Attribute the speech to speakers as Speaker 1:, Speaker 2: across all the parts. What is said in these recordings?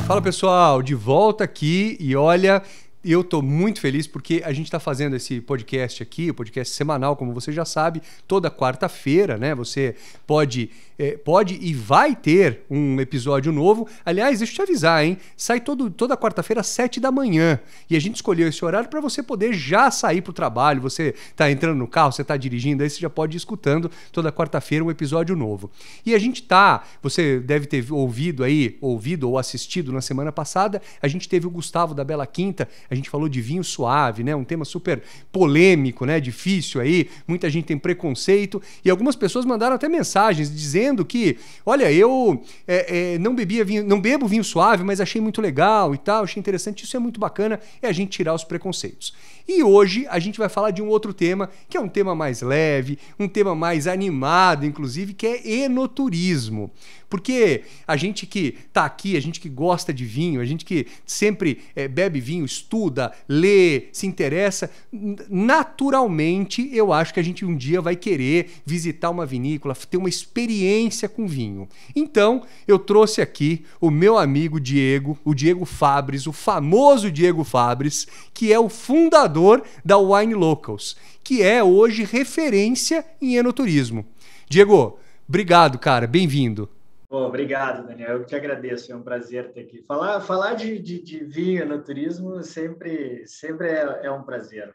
Speaker 1: Fala pessoal, de volta aqui e olha, eu estou muito feliz porque a gente está fazendo esse podcast aqui, o podcast semanal, como você já sabe, toda quarta-feira, né? Você pode e vai ter um episódio novo. Aliás, deixa eu te avisar, hein? Sai toda quarta-feira às 7 da manhã. E a gente escolheu esse horário para você poder já sair para o trabalho. Você está entrando no carro, você está dirigindo, aí você já pode ir escutando toda quarta-feira um episódio novo. E a gente você deve ter ouvido ou assistido na semana passada, a gente teve o Gustavo da Bela Quinta, a gente falou de vinho suave, né? Um tema super polêmico, né? Difícil aí, muita gente tem preconceito e algumas pessoas mandaram até mensagens dizendo que, olha, eu não bebo vinho suave, mas achei muito legal e tal, achei interessante, isso é muito bacana, é a gente tirar os preconceitos. E hoje a gente vai falar de um outro tema, que é um tema mais leve, um tema mais animado, inclusive, que é enoturismo. Porque a gente que está aqui, a gente que gosta de vinho, a gente que sempre bebe vinho, estuda, lê, se interessa, naturalmente eu acho que a gente um dia vai querer visitar uma vinícola, ter uma experiência com vinho. Então, eu trouxe aqui o meu amigo Diego, o Diego Fabris, o famoso Diego Fabris, que é o fundador da Wine Locals, que é hoje referência em enoturismo. Diego, obrigado, cara, bem-vindo.
Speaker 2: Obrigado, Daniel. Eu que te agradeço. É um prazer ter aqui. Falar de vinho no turismo sempre é um prazer.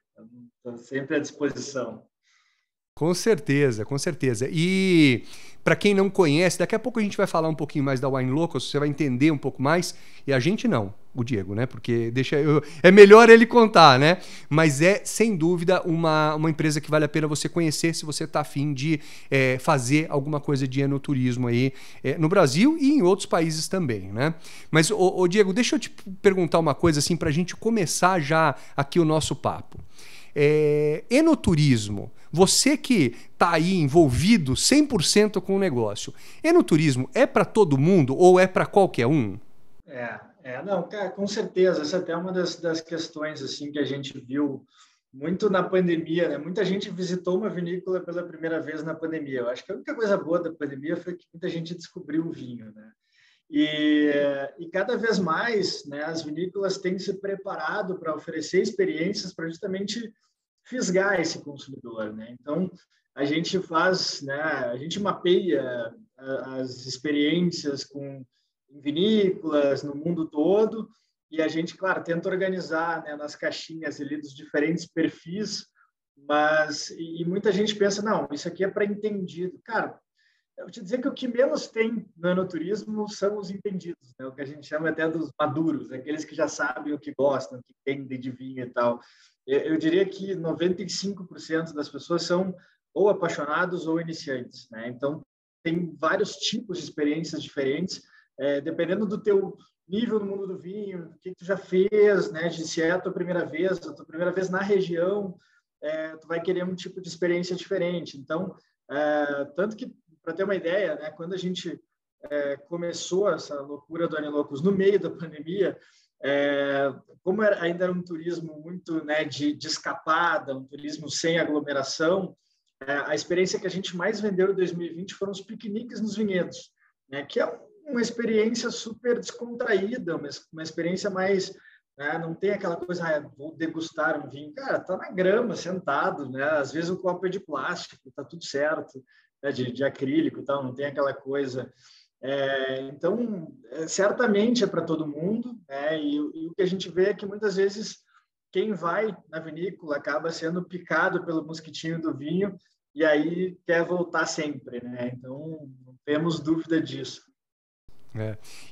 Speaker 2: Estou sempre à disposição.
Speaker 1: Com certeza, com certeza. E para quem não conhece, daqui a pouco a gente vai falar um pouquinho mais da Wine Locals, você vai entender um pouco mais. E a gente não, o Diego, né? Porque é melhor ele contar, né? Mas é, sem dúvida, uma empresa que vale a pena você conhecer se você está afim de fazer alguma coisa de enoturismo aí no Brasil e em outros países também, né? Mas, ô Diego, deixa eu te perguntar uma coisa assim para a gente começar já aqui o nosso papo. Enoturismo, você que está aí envolvido 100% com o negócio, enoturismo é para todo mundo ou é para qualquer um?
Speaker 2: Não, cara, com certeza, essa até é uma das questões assim que a gente viu muito na pandemia, né? Muita gente visitou uma vinícola pela primeira vez na pandemia. Eu acho que a única coisa boa da pandemia foi que muita gente descobriu o vinho, né? E cada vez mais, né, as vinícolas têm se preparado para oferecer experiências para justamente fisgar esse consumidor, né? Então, a gente a gente mapeia as experiências em vinícolas no mundo todo e a gente, claro, tenta organizar, né, nas caixinhas ali dos diferentes perfis, e muita gente pensa, não, isso aqui é para entendido. Cara, eu vou te dizer que o que menos tem no enoturismo são os entendidos, né? O que a gente chama até dos maduros, aqueles que já sabem o que gostam, que entendem de vinho e tal. Eu diria que 95% das pessoas são ou apaixonados ou iniciantes, né? Então, tem vários tipos de experiências diferentes, dependendo do teu nível no mundo do vinho, o que tu já fez, né? Se é a tua primeira vez na região, tu vai querer um tipo de experiência diferente. Então, tanto que, para ter uma ideia, né, quando a gente começou essa loucura do Wine Locals no meio da pandemia, como ainda era um turismo muito, né, de escapada, um turismo sem aglomeração, a experiência que a gente mais vendeu em 2020 foram os piqueniques nos vinhedos, né, que é uma experiência super descontraída, uma experiência mais... não tem aquela coisa, vou degustar um vinho. Cara, tá na grama, sentado, né? Às vezes o copo é de plástico, tá tudo certo, né? De acrílico e tal, não tem aquela coisa. Então, certamente é para todo mundo, né? E o que a gente vê é que muitas vezes quem vai na vinícola acaba sendo picado pelo mosquitinho do vinho e aí quer voltar sempre, né? Então, não temos dúvida disso.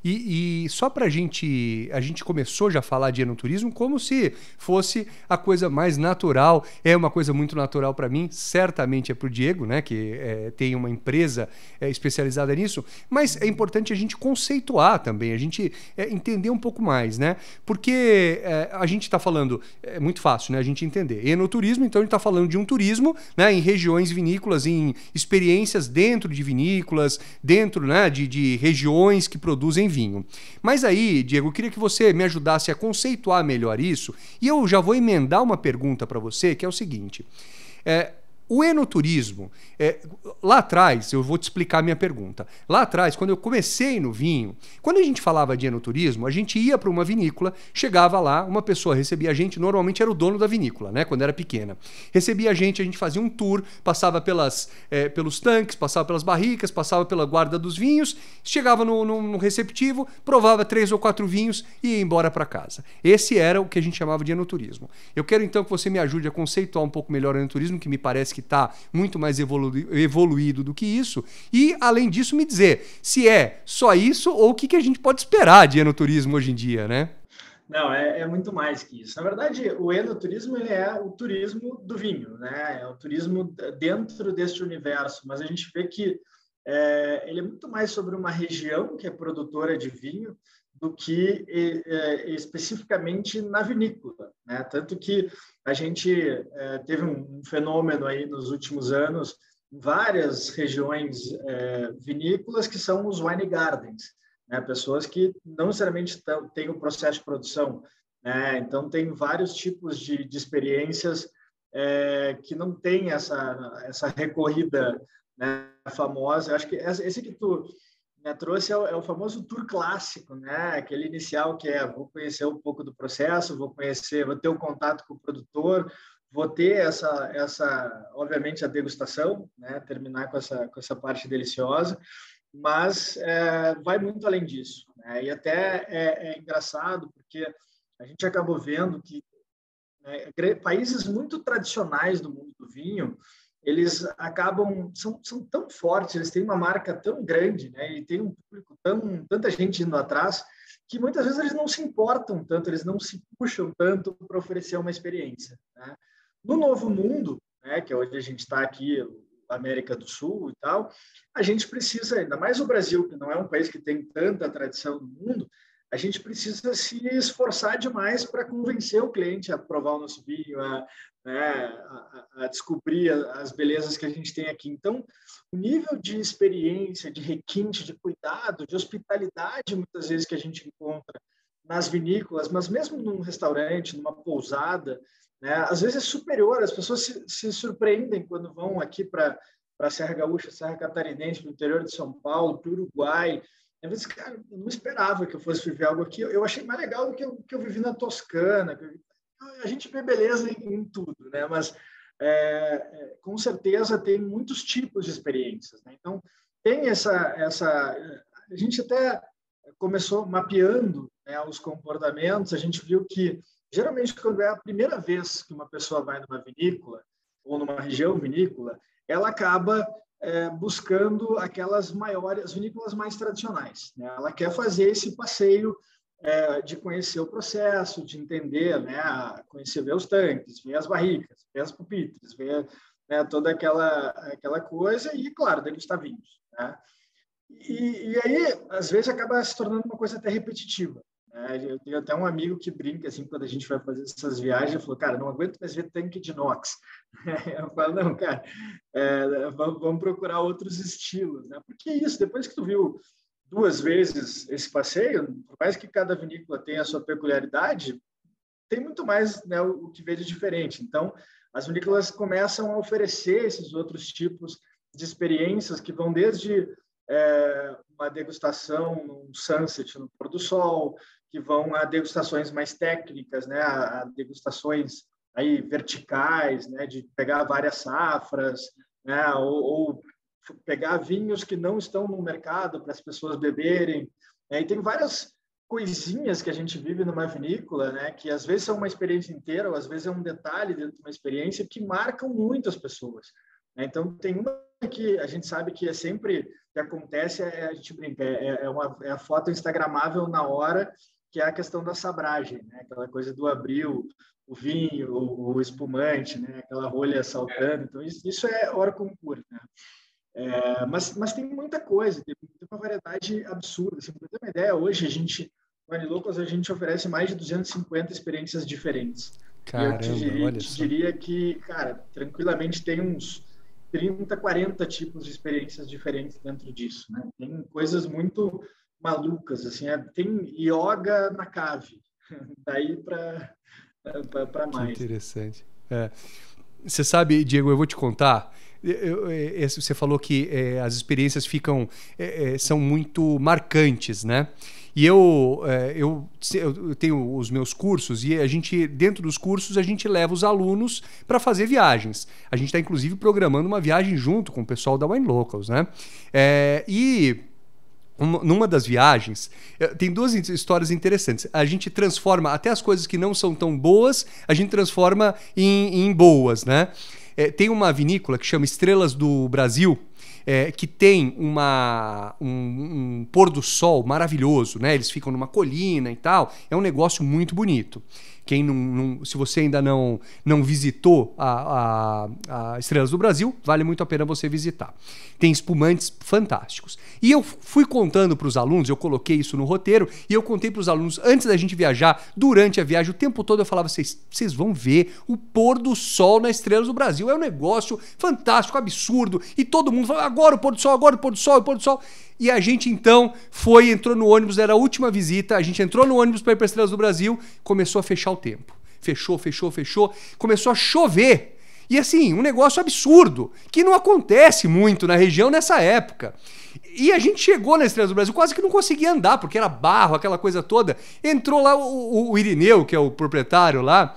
Speaker 1: E só para a gente começou já a falar de enoturismo como se fosse a coisa mais natural, é uma coisa muito natural para mim, certamente é para o Diego, né, que tem uma empresa especializada nisso, mas é importante a gente conceituar também, a gente entender um pouco mais, né, porque a gente está falando, é muito fácil, né, a gente entender, enoturismo, então a gente está falando de um turismo, né, em regiões vinícolas, em experiências dentro de vinícolas, dentro, né, de regiões que produzem vinho. Mas aí, Diego, eu queria que você me ajudasse a conceituar melhor isso, e eu já vou emendar uma pergunta para você, que é o seguinte: O enoturismo, lá atrás, eu vou te explicar a minha pergunta. Lá atrás, quando eu comecei no vinho, quando a gente falava de enoturismo, a gente ia para uma vinícola, chegava lá, uma pessoa recebia a gente, normalmente era o dono da vinícola, né, quando era pequena. Recebia a gente fazia um tour, passava pelos tanques, passava pelas barricas, passava pela guarda dos vinhos, chegava no receptivo, provava 3 ou 4 vinhos e ia embora para casa. Esse era o que a gente chamava de enoturismo. Eu quero então que você me ajude a conceituar um pouco melhor o enoturismo, que me parece que está muito mais evoluído do que isso. E, além disso, me dizer se é só isso ou o que a gente pode esperar de enoturismo hoje em dia, né?
Speaker 2: Não, é muito mais que isso. Na verdade, o enoturismo ele é o turismo do vinho, né? É o turismo dentro deste universo, mas a gente vê que ele é muito mais sobre uma região que é produtora de vinho do que especificamente na vinícola, né? Tanto que a gente teve um fenômeno aí nos últimos anos em várias regiões vinícolas que são os wine gardens, né? Pessoas que não necessariamente têm o processo de produção, né? Então tem vários tipos de experiências que não tem essa recorrida, né, famosa. Eu acho que esse que tu trouxe é o famoso tour clássico, né? Aquele inicial que vou conhecer um pouco do processo, vou ter um contato com o produtor, vou ter obviamente a degustação, né? Terminar com essa parte deliciosa, mas vai muito além disso, né? E até é engraçado porque a gente acabou vendo que, né, países muito tradicionais do mundo do vinho, eles são tão fortes, eles têm uma marca tão grande, né, e tem um público tanta gente indo atrás, que muitas vezes eles não se importam tanto, eles não se puxam tanto para oferecer uma experiência, né? No Novo Mundo, né, que é onde a gente está aqui, América do Sul e tal, a gente precisa, ainda mais o Brasil, que não é um país que tem tanta tradição no mundo, a gente precisa se esforçar demais para convencer o cliente a provar o nosso vinho, a descobrir as belezas que a gente tem aqui. Então, o nível de experiência, de requinte, de cuidado, de hospitalidade, muitas vezes, que a gente encontra nas vinícolas, mas mesmo num restaurante, numa pousada, né, às vezes é superior. As pessoas se surpreendem quando vão aqui para a Serra Gaúcha, Serra Catarinense, para o interior de São Paulo, para o Uruguai. Às vezes, cara, eu não esperava que eu fosse viver algo aqui. Eu achei mais legal do que eu vivi na Toscana. A gente vê beleza em tudo, né? Mas com certeza tem muitos tipos de experiências, né? Então tem a gente até começou mapeando, né, os comportamentos. A gente viu que geralmente quando é a primeira vez que uma pessoa vai numa vinícola ou numa região vinícola, ela acaba buscando aquelas maiores vinícolas mais tradicionais, né? Ela quer fazer esse passeio de conhecer o processo, de entender, né, ver os tanques, ver as barricas, ver as pupitres, ver, né, toda aquela coisa e, claro, degustar vinhos, né? E aí, às vezes, acaba se tornando uma coisa até repetitiva, né? Eu tenho até um amigo que brinca, assim, quando a gente vai fazer essas viagens, ele falou, cara, não aguento mais ver tanque de inox. Eu falo, não, cara, vamos procurar outros estilos, né? Porque isso, depois que tu viu 2 vezes esse passeio, por mais que cada vinícola tenha a sua peculiaridade, tem muito mais, né, o que vê de diferente. Então, as vinícolas começam a oferecer esses outros tipos de experiências que vão desde uma degustação no sunset, no pôr do sol, que vão a degustações mais técnicas, né, a degustações aí verticais, né, de pegar várias safras, né, ou pegar vinhos que não estão no mercado para as pessoas beberem, né? E tem várias coisinhas que a gente vive numa vinícola, né, que às vezes são uma experiência inteira, ou às vezes é um detalhe dentro de uma experiência que marcam muito as pessoas, né? Então, tem uma que a gente sabe que sempre que acontece, a gente brinca, é a foto instagramável na hora, que é a questão da sabragem, né? Aquela coisa do abrir o vinho, o espumante, né? Aquela rolha saltando. Então, isso é hora concurso, né? Mas tem muita coisa, tem uma variedade absurda. Assim, para ter uma ideia, hoje no Anilocos, a gente oferece mais de 250 experiências diferentes. E eu
Speaker 1: Caramba, olha
Speaker 2: te
Speaker 1: só.
Speaker 2: diria que, cara, tranquilamente tem uns 30, 40 tipos de experiências diferentes dentro disso, né? Tem coisas muito malucas, assim, tem yoga na cave, daí para
Speaker 1: Que
Speaker 2: mais.
Speaker 1: interessante. Você sabe, Diego, eu vou te contar. Você falou que as experiências são muito marcantes, né? E eu tenho os meus cursos e dentro dos cursos, a gente leva os alunos para fazer viagens. A gente está, inclusive, programando uma viagem junto com o pessoal da Wine Locals, né? Numa das viagens, tem duas histórias interessantes. A gente transforma até as coisas que não são tão boas, a gente transforma em boas, né? Tem uma vinícola que chama Estrelas do Brasil, que tem um pôr do sol maravilhoso, né? Eles ficam numa colina e tal. É um negócio muito bonito. Se você ainda não visitou a Estrelas do Brasil, vale muito a pena você visitar. Tem espumantes fantásticos. E eu fui contando para os alunos, eu coloquei isso no roteiro, e eu contei para os alunos antes da gente viajar, durante a viagem, o tempo todo eu falava, vocês vão ver o pôr do sol na Estrelas do Brasil. É um negócio fantástico, absurdo. E todo mundo fala, agora o pôr do sol, agora o pôr do sol, o pôr do sol. E a gente então entrou no ônibus, era a última visita, a gente entrou no ônibus para ir para Estrelas do Brasil, começou a fechar o tempo. Fechou, começou a chover. E assim, um negócio absurdo, que não acontece muito na região nessa época. E a gente chegou na Estrelas do Brasil, quase que não conseguia andar, porque era barro, aquela coisa toda. Entrou lá o Irineu, que é o proprietário lá,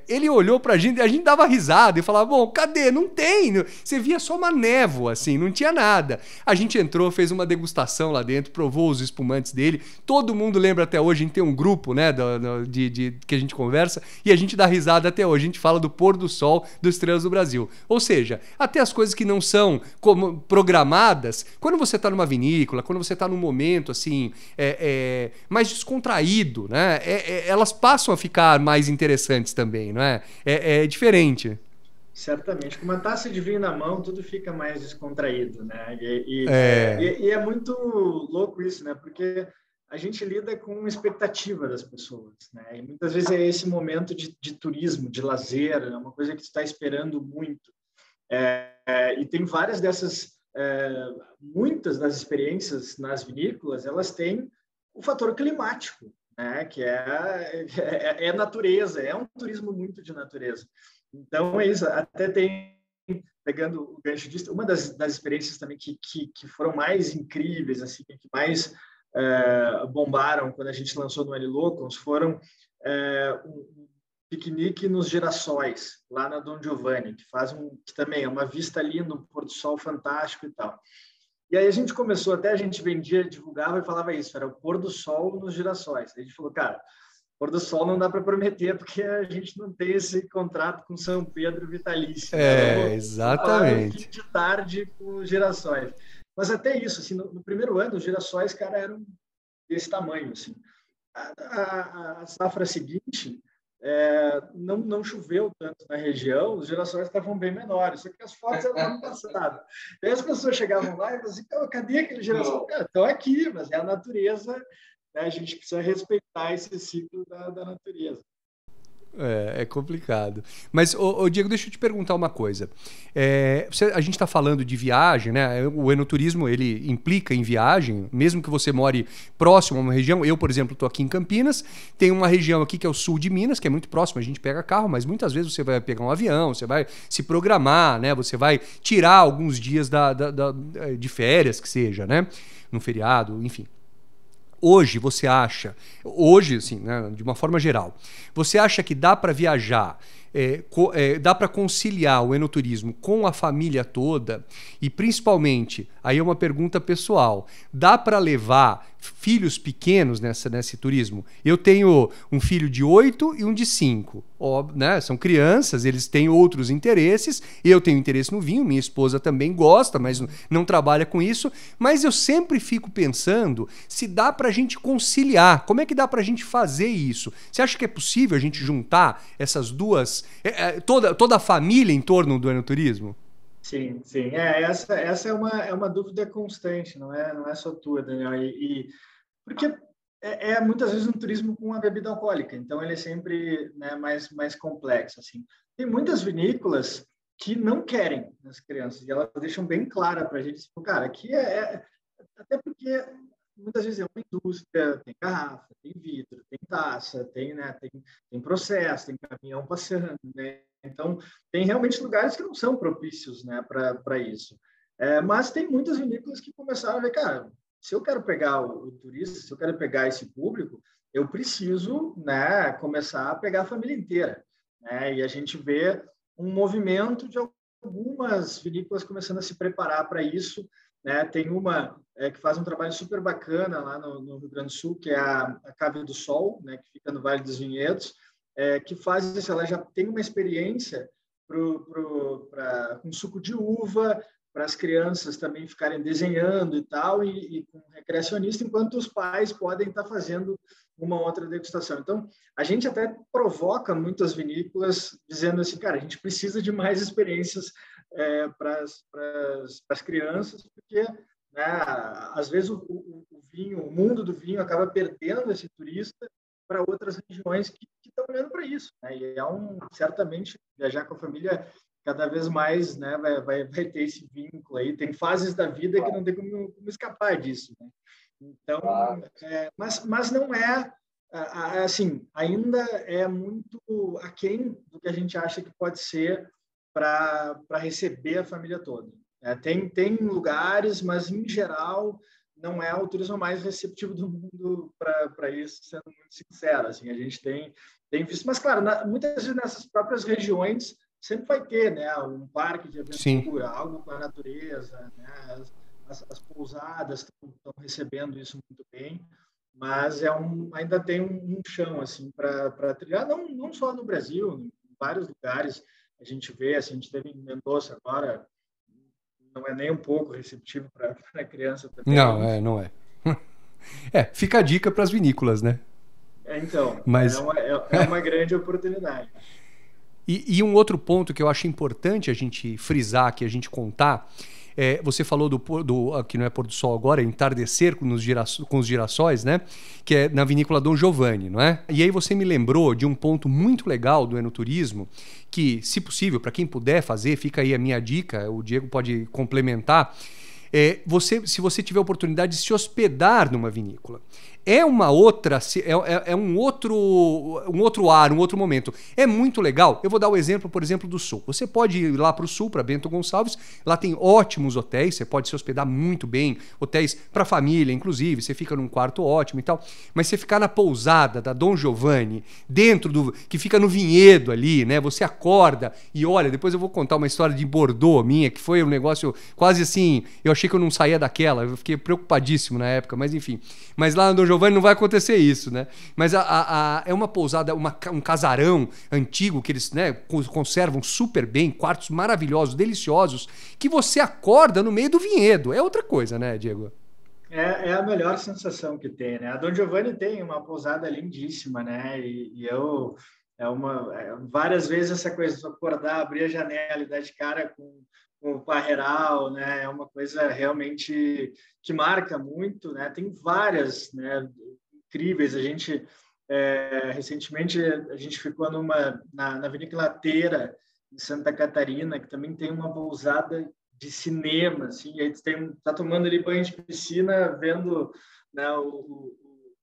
Speaker 1: ele olhou pra gente, a gente dava risada e falava, bom, cadê? Não tem. Você via só uma névoa, assim, não tinha nada. A gente entrou, fez uma degustação lá dentro, provou os espumantes dele. Todo mundo lembra até hoje, a gente tem um grupo, né, que a gente conversa, e a gente dá risada até hoje. A gente fala do pôr do sol dos Estrelas do Brasil. Ou seja, até as coisas que não são programadas, quando você está numa vinícola, quando você está num momento assim mais descontraído, né? Elas passam a ficar mais interessantes também, não é? É diferente.
Speaker 2: Certamente. Com uma taça de vinho na mão, tudo fica mais descontraído, né? E é muito louco isso, né? Porque a gente lida com expectativa das pessoas, né? E muitas vezes é esse momento de turismo, de lazer, é uma coisa que tu está esperando muito. E tem várias dessas, muitas das experiências nas vinícolas, elas têm o fator climático, né? Que é natureza, é um turismo muito de natureza. Então, é isso. Até tem, pegando o gancho disso, uma das experiências também que foram mais incríveis, assim, que mais bombaram quando a gente lançou no Wine Locals, foram um piquenique nos Girassóis, lá na Dom Giovanni, que também é uma vista ali no pôr do sol fantástico e tal. E aí a gente começou, até a gente vendia, divulgava e falava isso, era o pôr do sol nos Girassóis. Aí a gente falou, cara, pôr do sol não dá para prometer, porque a gente não tem esse contrato com São Pedro vitalício.
Speaker 1: Exatamente.
Speaker 2: Fim de tarde com os Girassóis. Mas até isso, assim, no primeiro ano, os Girassóis, cara, eram desse tamanho, assim. A safra seguinte, não choveu tanto na região, os Girassóis estavam bem menores, só que as fotos eram do ano passado. Aí as pessoas chegavam lá e falavam assim, cadê aquele Girassol? Cara, estão aqui, mas é a natureza, né? A gente precisa respeitar esse ciclo da natureza.
Speaker 1: É complicado. Mas, Diego, deixa eu te perguntar uma coisa. A gente está falando de viagem, né? O enoturismo, ele implica em viagem, mesmo que você more próximo a uma região. Eu, por exemplo, estou aqui em Campinas, tem uma região aqui que é o sul de Minas, que é muito próximo, a gente pega carro, mas muitas vezes você vai pegar um avião, você vai se programar, né? Você vai tirar alguns dias de férias, que seja, né? No feriado, enfim. Hoje, assim, né, de uma forma geral, você acha que dá para viajar, dá para conciliar o enoturismo com a família toda? E principalmente, aí é uma pergunta pessoal, dá para levar filhos pequenos nesse turismo? Eu tenho um filho de 8 e um de 5. Né? São crianças, eles têm outros interesses. Eu tenho interesse no vinho, minha esposa também gosta, mas não trabalha com isso. Mas eu sempre fico pensando se dá para a gente conciliar. Como é que dá para a gente fazer isso? Você acha que é possível a gente juntar essas duas, toda a família em torno do enoturismo?
Speaker 2: Sim, sim. Essa é uma dúvida constante, não é só tua, Daniel. Porque muitas vezes um turismo com uma bebida alcoólica, então ele é sempre, né, mais complexo. Assim. Tem muitas vinícolas que não querem as crianças, e elas deixam bem clara para a gente, tipo, cara, aqui até porque muitas vezes é uma indústria, tem garrafa, tem vidro, tem taça, tem processo, tem caminhão passando, né? Então, tem realmente lugares que não são propícios, né, para isso. Mas tem muitas vinícolas que começaram a ver, cara, se eu quero pegar o turista, se eu quero pegar esse público, eu preciso, né, começar a pegar a família inteira, né? E a gente vê um movimento de algumas vinícolas começando a se preparar para isso, né? Tem uma que faz um trabalho super bacana lá no Rio Grande do Sul, que é a Cave do Sol, né, que fica no Vale dos Vinhedos, que faz isso. Ela já tem uma experiência com suco de uva, para as crianças também ficarem desenhando e tal, e com recreacionista, enquanto os pais podem estar fazendo uma outra degustação. Então, a gente até provoca muitas vinícolas dizendo assim, cara, a gente precisa de mais experiências para as crianças, porque, né, às vezes o vinho, o mundo do vinho acaba perdendo esse turista para outras regiões que estão olhando para isso, né? E certamente viajar com a família cada vez mais, né, vai ter esse vínculo aí. Tem fases da vida que não tem como escapar disso, né? Então, mas não assim, ainda é muito aquém do que a gente acha que pode ser para receber a família toda. Tem lugares, mas em geral não é o turismo mais receptivo do mundo para isso, sendo muito sincero. Assim, a gente tem visto, mas claro, muitas vezes nessas próprias regiões sempre vai ter, né, um parque de aventura, algo com a natureza, né? As pousadas estão recebendo isso muito bem, mas ainda tem um chão assim para trilhar, não só no Brasil, em vários lugares a gente vê, assim, a gente teve em Mendoza agora, não é nem um pouco receptivo para a criança também.
Speaker 1: Não é. Fica a dica para as vinícolas, né?
Speaker 2: Então,
Speaker 1: mas...
Speaker 2: é uma grande oportunidade.
Speaker 1: E um outro ponto que eu acho importante a gente frisar, que a gente contar, você falou que não é pôr do sol agora, é entardecer com os girassóis, né? Que é na vinícola Dom Giovanni, não é? E aí você me lembrou de um ponto muito legal do enoturismo, que, se possível, para quem puder fazer, fica aí a minha dica, o Diego pode complementar, se você tiver a oportunidade de se hospedar numa vinícola. É uma outra, um outro ar, um outro momento. É muito legal. Eu vou dar o exemplo, por exemplo, do Sul. Você pode ir lá para o Sul, para Bento Gonçalves. Lá tem ótimos hotéis, você pode se hospedar muito bem. Hotéis para família, inclusive. Você fica num quarto ótimo e tal. Mas você ficar na pousada da Dom Giovanni, que fica no vinhedo ali, né? Você acorda e olha, depois eu vou contar uma história de Bordeaux minha, que foi um negócio quase assim, eu achei que eu não saía daquela. Eu fiquei preocupadíssimo na época, mas enfim. Mas lá na Dom Giovanni não vai acontecer isso, né? Mas é uma pousada, um casarão antigo que eles, né, conservam super bem, quartos maravilhosos, deliciosos, que você acorda no meio do vinhedo. É outra coisa, né, Diego?
Speaker 2: É a melhor sensação que tem, né? A Dom Giovanni tem uma pousada lindíssima, né? E eu várias vezes essa coisa de acordar, abrir a janela e dar de cara com o Parreiral, né? É uma coisa realmente que marca muito, né? Tem várias, né, incríveis. A gente recentemente a gente ficou na Vinícola Lateira em Santa Catarina, que também tem uma pousada de cinema, assim, e aí tá tomando ali banho de piscina, vendo, né,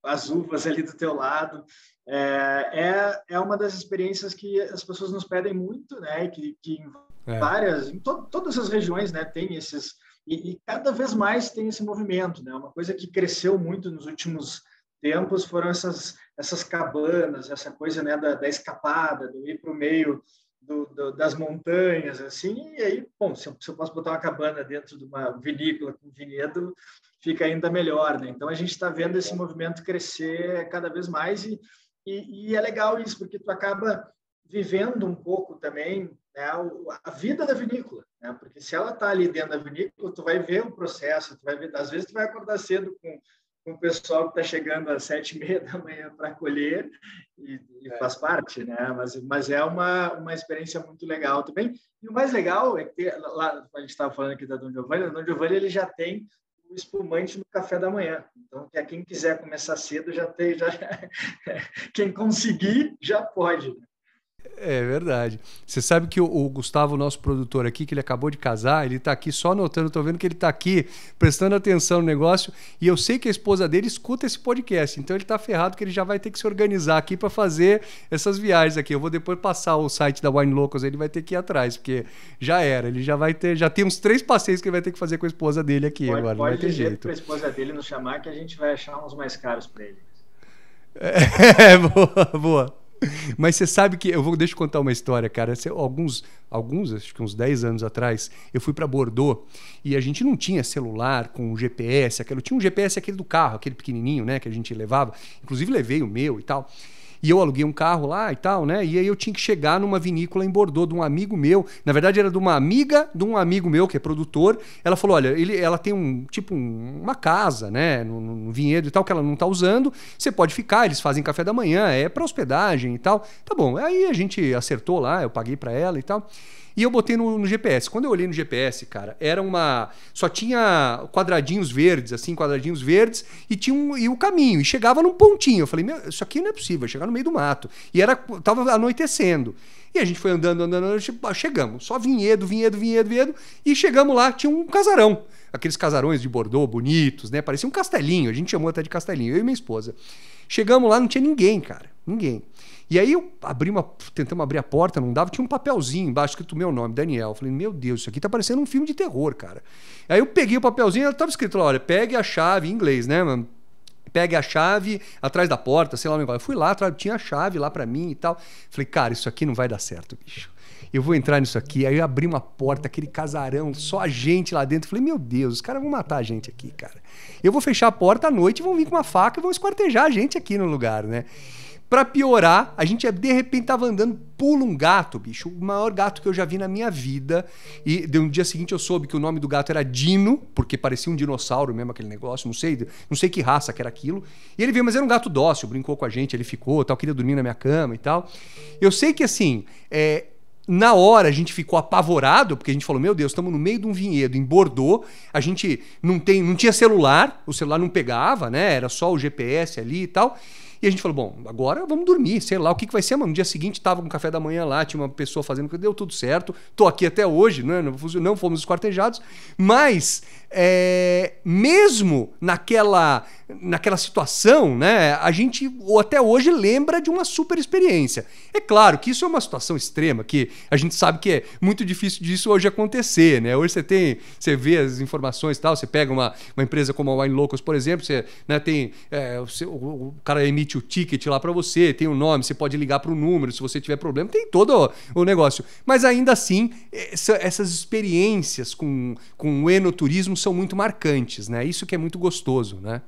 Speaker 2: as uvas ali do teu lado. É uma das experiências que as pessoas nos pedem muito, né? Que em todas as regiões, né, tem esses, e cada vez mais tem esse movimento, né? Uma coisa que cresceu muito nos últimos tempos foram essas cabanas, essa coisa, né, da escapada, do ir para o meio das montanhas, assim, e aí, bom, se eu posso botar uma cabana dentro de uma vinícola com vinhedo, fica ainda melhor, né? Então, a gente está vendo esse movimento crescer cada vez mais e é legal isso, porque tu acaba vivendo um pouco também, né, a vida da vinícola, né? Porque se ela está ali dentro da vinícola, tu vai ver o processo, tu vai ver, às vezes tu vai acordar cedo com o pessoal que está chegando às 7h30 da manhã para colher e faz parte, né? Mas é uma experiência muito legal também. E o mais legal é que lá a gente estava falando aqui da Dom Giovanni, a Dom Giovanni ele já tem o espumante no café da manhã. Então, quem quiser começar cedo já quem conseguir já pode.
Speaker 1: É verdade. Você sabe que o Gustavo, nosso produtor aqui, que ele acabou de casar, ele tá aqui só anotando, tô vendo que ele tá aqui prestando atenção no negócio, e eu sei que a esposa dele escuta esse podcast, então ele tá ferrado que ele já vai ter que se organizar aqui para fazer essas viagens aqui. Eu vou depois passar o site da Wine Locals, ele vai ter que ir atrás, porque já era, ele já vai ter, já tem uns 3 passeios que ele vai ter que fazer com a esposa dele aqui agora, não vai ter jeito.
Speaker 2: Pode dizer para a esposa dele nos chamar que a gente vai achar uns mais caros para ele.
Speaker 1: Boa, boa. Mas você sabe que deixa eu contar uma história, cara. Acho que uns 10 anos atrás, eu fui para Bordeaux e a gente não tinha celular com GPS, tinha um GPS aquele do carro, aquele pequenininho, né, que a gente levava. Inclusive levei o meu e tal. E eu aluguei um carro lá e tal, né? E aí eu tinha que chegar numa vinícola em Bordeaux de um amigo meu. Na verdade, era de uma amiga de um amigo meu, que é produtor. Ela falou: olha, ela tem uma casa, né? No vinhedo e tal, que ela não tá usando. Você pode ficar, eles fazem café da manhã, é para hospedagem e tal. Tá bom. Aí a gente acertou lá, eu paguei para ela e tal. E eu botei no GPS. Quando eu olhei no GPS, cara, só tinha quadradinhos verdes, assim, e o caminho. E chegava num pontinho. Eu falei, meu, isso aqui não é possível, chegar no meio do mato. E tava anoitecendo. E a gente foi andando, chegamos. Só vinhedo. E chegamos lá, tinha um casarão. Aqueles casarões de Bordeaux, bonitos, né? Parecia um castelinho. A gente chamou até de castelinho, eu e minha esposa. Chegamos lá, não tinha ninguém, cara. Ninguém. E aí tentamos abrir a porta, não dava, tinha um papelzinho embaixo escrito meu nome, Daniel. Eu falei, meu Deus, isso aqui tá parecendo um filme de terror, cara. Aí eu peguei o papelzinho, estava escrito lá, olha, pegue a chave, em inglês, né, mano? Pegue a chave atrás da porta, sei lá o negócio. Eu fui lá, tinha a chave lá pra mim e tal. Falei, cara, isso aqui não vai dar certo, bicho. Eu vou entrar nisso aqui. Aí eu abri uma porta, aquele casarão, só a gente lá dentro. Falei, meu Deus, os caras vão matar a gente aqui, cara. Eu vou fechar a porta à noite, vão vir com uma faca e vão esquartejar a gente aqui no lugar, né? Pra piorar, a gente de repente tava andando, pula um gato, bicho. O maior gato que eu já vi na minha vida. E no dia seguinte eu soube que o nome do gato era Dino, porque parecia um dinossauro mesmo aquele negócio. Não sei que raça que era aquilo. E ele veio, mas era um gato dócil, brincou com a gente, ele ficou, tal, queria dormir na minha cama e tal. Eu sei que assim, na hora a gente ficou apavorado, porque a gente falou, meu Deus, estamos no meio de um vinhedo em Bordeaux, a gente não tinha celular, o celular não pegava, né? Era só o GPS ali e tal. E a gente falou, bom, agora vamos dormir, sei lá, o que vai ser, mano? No dia seguinte tava com café da manhã lá, tinha uma pessoa fazendo, deu tudo certo, tô aqui até hoje, né? Não fomos esquartejados, mas mesmo naquela situação, né, a gente até hoje lembra de uma super experiência. É claro que isso é uma situação extrema, que a gente sabe que é muito difícil disso hoje acontecer, né? Hoje você vê as informações e tal, você pega uma empresa como a Wine Locals, por exemplo, você, né, tem o cara emite o ticket lá para você, tem o nome, você pode ligar para o número se você tiver problema, tem todo o negócio. Mas ainda assim, essas experiências com o enoturismo são muito marcantes, né? Isso que é muito gostoso, né?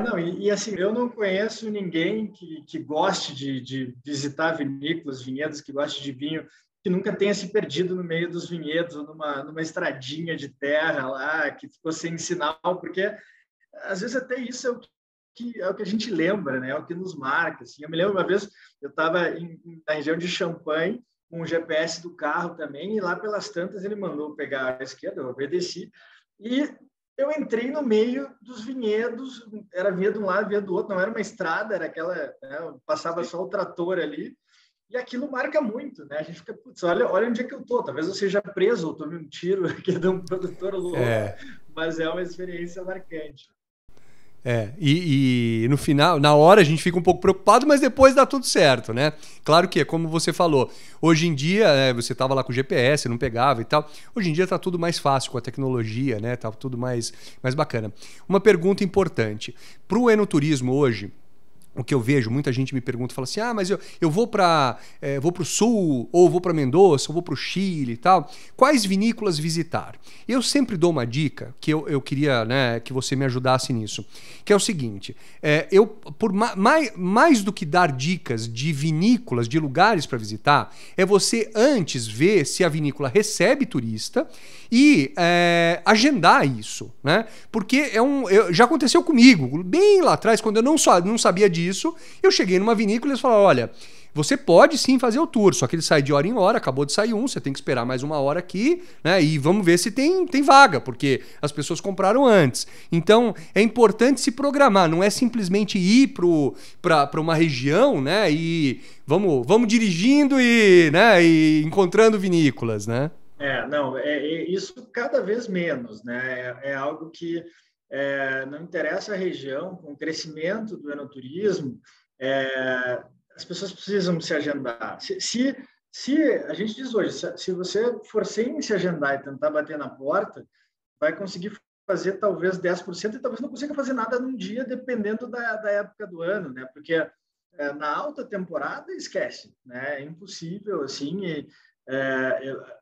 Speaker 2: Não, e assim, eu não conheço ninguém que goste de visitar vinícolas, vinhedos, que goste de vinho, que nunca tenha se perdido no meio dos vinhedos, numa estradinha de terra lá, que ficou sem sinal, porque às vezes até isso é o que a gente lembra, né? É o que nos marca. Assim. Eu me lembro uma vez, eu estava na região de Champagne, com o GPS do carro também, e lá pelas tantas ele mandou pegar a esquerda, eu obedeci, e eu entrei no meio dos vinhedos, era vinhedo de um lado, vinhedo do outro, não era uma estrada, era aquela, né, passava só o trator ali, e aquilo marca muito, né? A gente fica, putz, olha onde é que eu tô, talvez eu seja preso ou tome um tiro aqui de um produtor louco, mas é uma experiência marcante.
Speaker 1: E no final, na hora a gente fica um pouco preocupado, mas depois dá tudo certo, né? Claro que, como você falou, hoje em dia, você estava lá com o GPS, não pegava e tal. Hoje em dia está tudo mais fácil com a tecnologia, né? Tá tudo mais bacana. Uma pergunta importante. Para o enoturismo hoje, o que eu vejo, muita gente me pergunta, fala assim, mas eu vou para o sul, ou vou para Mendoza, ou vou para o Chile e tal. Quais vinícolas visitar? Eu sempre dou uma dica, que eu queria, né, que você me ajudasse nisso, que é o seguinte, mais do que dar dicas de vinícolas, de lugares para visitar, é você antes ver se a vinícola recebe turista e agendar isso, né? Porque já aconteceu comigo, bem lá atrás, quando eu não sabia disso, eu cheguei numa vinícola e eles falaram, olha, você pode sim fazer o tour, só que ele sai de hora em hora, acabou de sair um, você tem que esperar mais uma hora aqui, né? E vamos ver se tem vaga, porque as pessoas compraram antes. Então, é importante se programar, não é simplesmente ir para uma região, né? E vamos dirigindo né? E encontrando vinícolas, né?
Speaker 2: Não, isso cada vez menos, né? É algo que não interessa a região, com o crescimento do enoturismo, as pessoas precisam se agendar. Se a gente diz hoje, se você for sem se agendar e tentar bater na porta, vai conseguir fazer talvez 10% e talvez não consiga fazer nada num dia, dependendo da época do ano, né? Porque na alta temporada, esquece, né? É impossível, assim,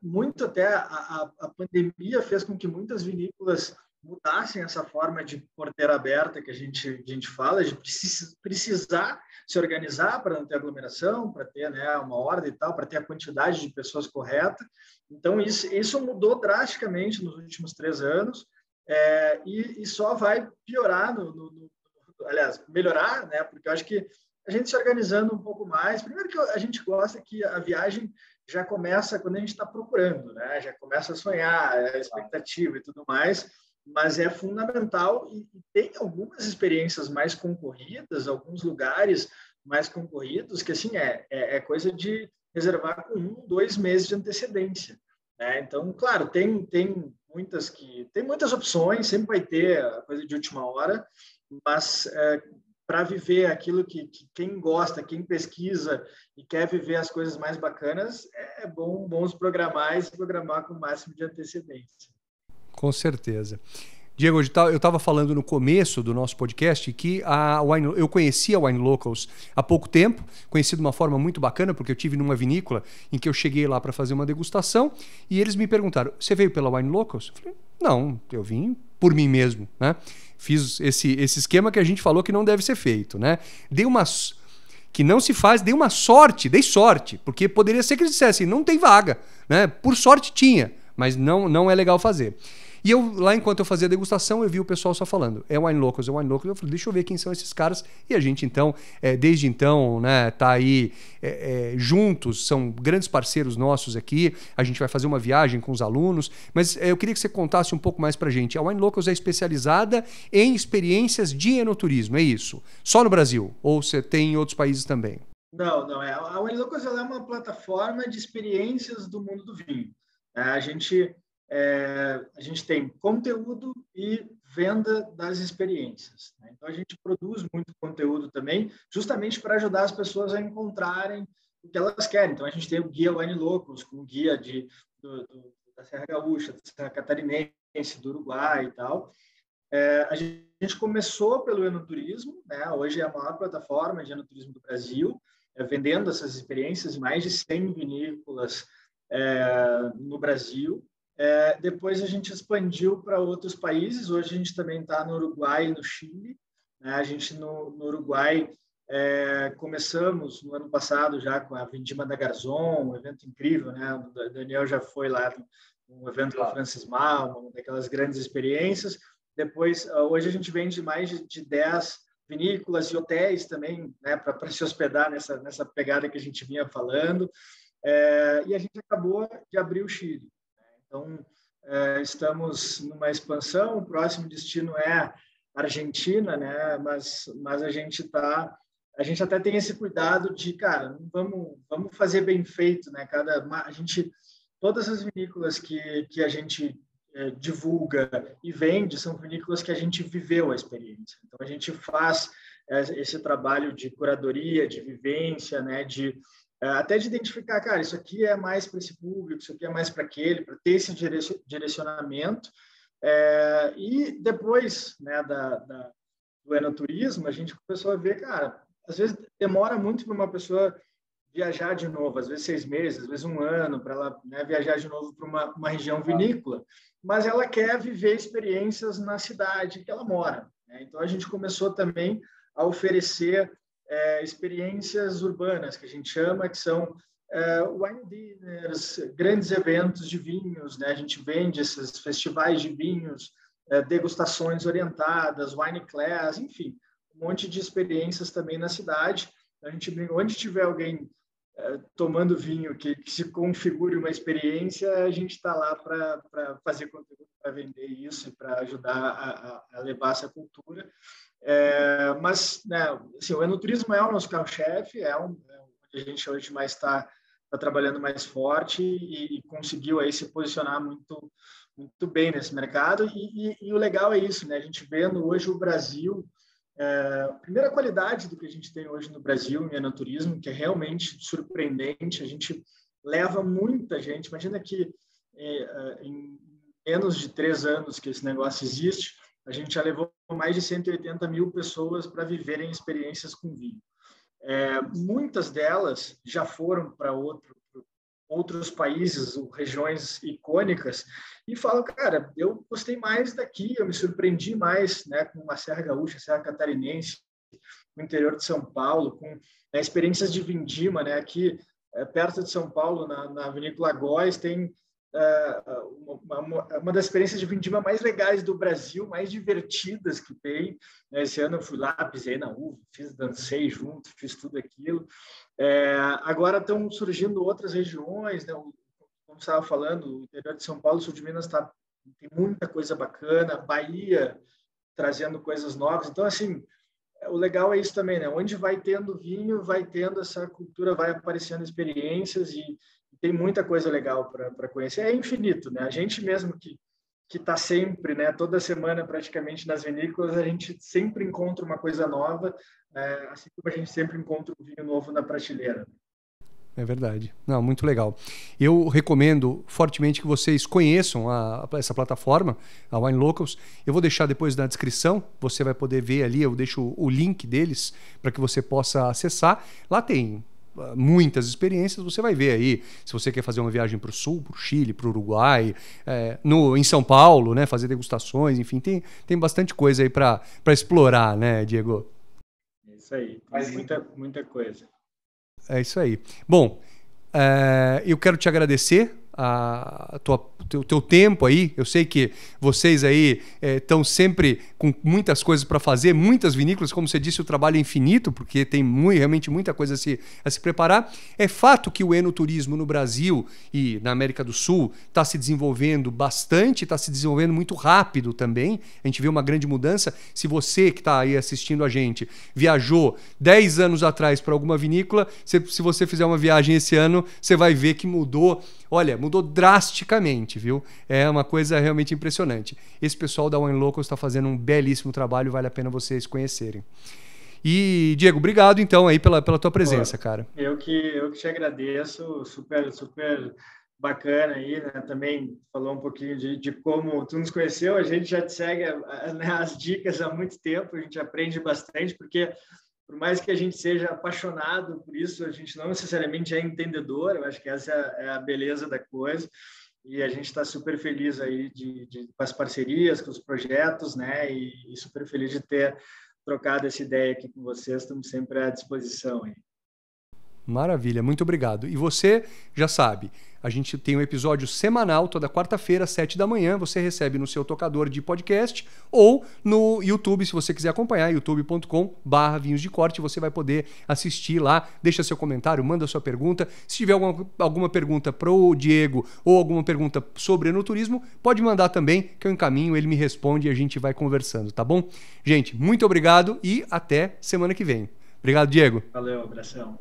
Speaker 2: muito até a pandemia fez com que muitas vinícolas mudassem essa forma de porteira aberta que a gente fala, de precisar se organizar para não ter aglomeração, para ter, né, uma ordem e tal, para ter a quantidade de pessoas correta. Então, isso mudou drasticamente nos últimos 3 anos, e só vai piorar, aliás, melhorar, né? Porque eu acho que a gente se organizando um pouco mais, primeiro que a gente gosta que a viagem já começa quando a gente está procurando, né? Já começa a sonhar, a expectativa e tudo mais, mas é fundamental e tem algumas experiências mais concorridas, alguns lugares mais concorridos, que assim é coisa de reservar com 1, 2 meses de antecedência, né? Então, claro, tem muitas opções, sempre vai ter a coisa de última hora, mas para viver aquilo que quem gosta, quem pesquisa e quer viver as coisas mais bacanas, é bom se programar e se programar com o máximo de antecedência.
Speaker 1: Com certeza. Diego, eu estava falando no começo do nosso podcast que eu conheci a Wine Locals há pouco tempo, conheci de uma forma muito bacana, porque eu tive numa vinícola em que eu cheguei lá para fazer uma degustação e eles me perguntaram, você veio pela Wine Locals? Eu falei, não, eu vim por mim mesmo, né? Fiz esse esquema que a gente falou que não deve ser feito, né? Que não se faz, dei sorte, porque poderia ser que eles dissessem, não tem vaga, né? Por sorte tinha, mas não é legal fazer. E lá, enquanto eu fazia a degustação, eu vi o pessoal só falando, é Wine Locals. Eu falei, deixa eu ver quem são esses caras. E a gente, então, desde então, né, tá aí juntos, são grandes parceiros nossos aqui. A gente vai fazer uma viagem com os alunos. Mas eu queria que você contasse um pouco mais pra gente. A Wine Locals é especializada em experiências de enoturismo, é isso? Só no Brasil? Ou você tem em outros países também?
Speaker 2: Não. A Wine Locals é uma plataforma de experiências do mundo do vinho. A gente tem conteúdo e venda das experiências, né? Então, a gente produz muito conteúdo também, justamente para ajudar as pessoas a encontrarem o que elas querem. Então, a gente tem o Guia Wine Locals, com o guia da Serra Gaúcha, da Serra Catarinense, do Uruguai e tal. A gente começou pelo enoturismo, né? Hoje é a maior plataforma de enoturismo do Brasil, vendendo essas experiências em mais de 100 vinícolas no Brasil. Depois a gente expandiu para outros países. Hoje a gente também está no Uruguai e no Chile, né? A gente no Uruguai começamos no ano passado já com a Vindima da Garzón, um evento incrível, né? O Daniel já foi lá no evento da Francis Mal, uma daquelas grandes experiências. Depois, hoje a gente vende mais de 10 vinícolas e hotéis também, né? Para se hospedar nessa pegada que a gente vinha falando. E a gente acabou de abrir o Chile. Então, estamos numa expansão, o próximo destino é a Argentina, né? Mas a gente até tem esse cuidado de, cara, vamos fazer bem feito, né? Todas as vinícolas que a gente divulga e vende são vinícolas que a gente viveu a experiência. Então, a gente faz esse trabalho de curadoria, de vivência, né? Até de identificar, cara, isso aqui é mais para esse público, isso aqui é mais para aquele, para ter esse direcionamento. E depois, né, do enoturismo, a gente começou a ver, cara, às vezes demora muito para uma pessoa viajar de novo, às vezes 6 meses, às vezes 1 ano, para ela, né, viajar de novo para uma região vinícola, mas ela quer viver experiências na cidade que ela mora, né? Então, a gente começou também a oferecer experiências urbanas, que a gente chama, que são wine dinners, grandes eventos de vinhos, né? A gente vende esses festivais de vinhos, degustações orientadas, wine class, enfim, um monte de experiências também na cidade. A gente brinca, onde tiver alguém tomando vinho que se configure uma experiência, a gente está lá para fazer conteúdo, para vender isso, para ajudar a levar essa cultura. Mas, né, assim, o enoturismo é o nosso carro-chefe, onde a gente hoje mais está trabalhando mais forte e conseguiu aí se posicionar muito, muito bem nesse mercado. E o legal é isso, né? A gente vendo hoje o Brasil, a primeira qualidade do que a gente tem hoje no Brasil em enoturismo, que é realmente surpreendente, a gente leva muita gente. Imagina que em menos de 3 anos que esse negócio existe, a gente já levou mais de 180 mil pessoas para viverem experiências com vinho. Muitas delas já foram para outros países ou regiões icônicas e falam, cara, eu gostei mais daqui, eu me surpreendi mais, né, com a Serra Gaúcha, a Serra Catarinense, o interior de São Paulo, com experiências de vindima, né, aqui perto de São Paulo, na Vinícola Góes, tem uma das experiências de vindima mais legais do Brasil, mais divertidas que tem. Esse ano eu fui lá, pisei na uva, dancei junto, fiz tudo aquilo. Agora estão surgindo outras regiões, né? Como você estava falando, o interior de São Paulo, o sul de Minas tem muita coisa bacana, Bahia trazendo coisas novas. Então, assim, o legal é isso também, né? Onde vai tendo vinho, vai tendo essa cultura, vai aparecendo experiências e tem muita coisa legal para conhecer. É infinito, né? A gente mesmo que está sempre, né, toda semana praticamente nas vinícolas, a gente sempre encontra uma coisa nova, assim como a gente sempre encontra um vinho novo na prateleira.
Speaker 1: É verdade. Não, muito legal. Eu recomendo fortemente que vocês conheçam essa plataforma, a Wine Locals. Eu vou deixar depois na descrição, você vai poder ver ali, eu deixo o link deles para que você possa acessar. Lá tem muitas experiências, você vai ver aí, se você quer fazer uma viagem para o sul, para o Chile, para o Uruguai, em São Paulo, né, fazer degustações, enfim, tem bastante coisa aí para explorar, né, Diego?
Speaker 2: É isso aí, muita coisa.
Speaker 1: É isso aí. Bom, eu quero te agradecer o teu tempo aí. Eu sei que vocês aí estão sempre com muitas coisas para fazer, muitas vinícolas, como você disse, o trabalho é infinito, porque tem realmente muita coisa a se preparar. É fato que o enoturismo no Brasil e na América do Sul está se desenvolvendo bastante, está se desenvolvendo muito rápido também. A gente vê uma grande mudança. Se você que está aí assistindo a gente viajou 10 anos atrás para alguma vinícola, se você fizer uma viagem esse ano, você vai ver que mudou. Olha, mudou drasticamente, viu? É uma coisa realmente impressionante. Esse pessoal da Wine Locals está fazendo um belíssimo trabalho, vale a pena vocês conhecerem. E, Diego, obrigado então aí pela tua presença, cara.
Speaker 2: Eu que te agradeço, super, super bacana aí, né? Também falou um pouquinho de como tu nos conheceu, a gente já te segue, né, as dicas há muito tempo, a gente aprende bastante, porque por mais que a gente seja apaixonado por isso, a gente não necessariamente é entendedor. Eu acho que essa é a beleza da coisa. E a gente está super feliz aí com as parcerias, com os projetos, né? E super feliz de ter trocado essa ideia aqui com vocês. Estamos sempre à disposição aí.
Speaker 1: Maravilha, muito obrigado. E você já sabe, a gente tem um episódio semanal, toda quarta-feira, às 7 da manhã. Você recebe no seu tocador de podcast ou no YouTube, se você quiser acompanhar, youtube.com/vinhos de corte. Você vai poder assistir lá, deixa seu comentário, manda sua pergunta. Se tiver alguma pergunta para o Diego ou alguma pergunta sobre enoturismo, pode mandar também, que eu encaminho, ele me responde e a gente vai conversando, tá bom? Gente, muito obrigado e até semana que vem. Obrigado, Diego.
Speaker 2: Valeu, abração.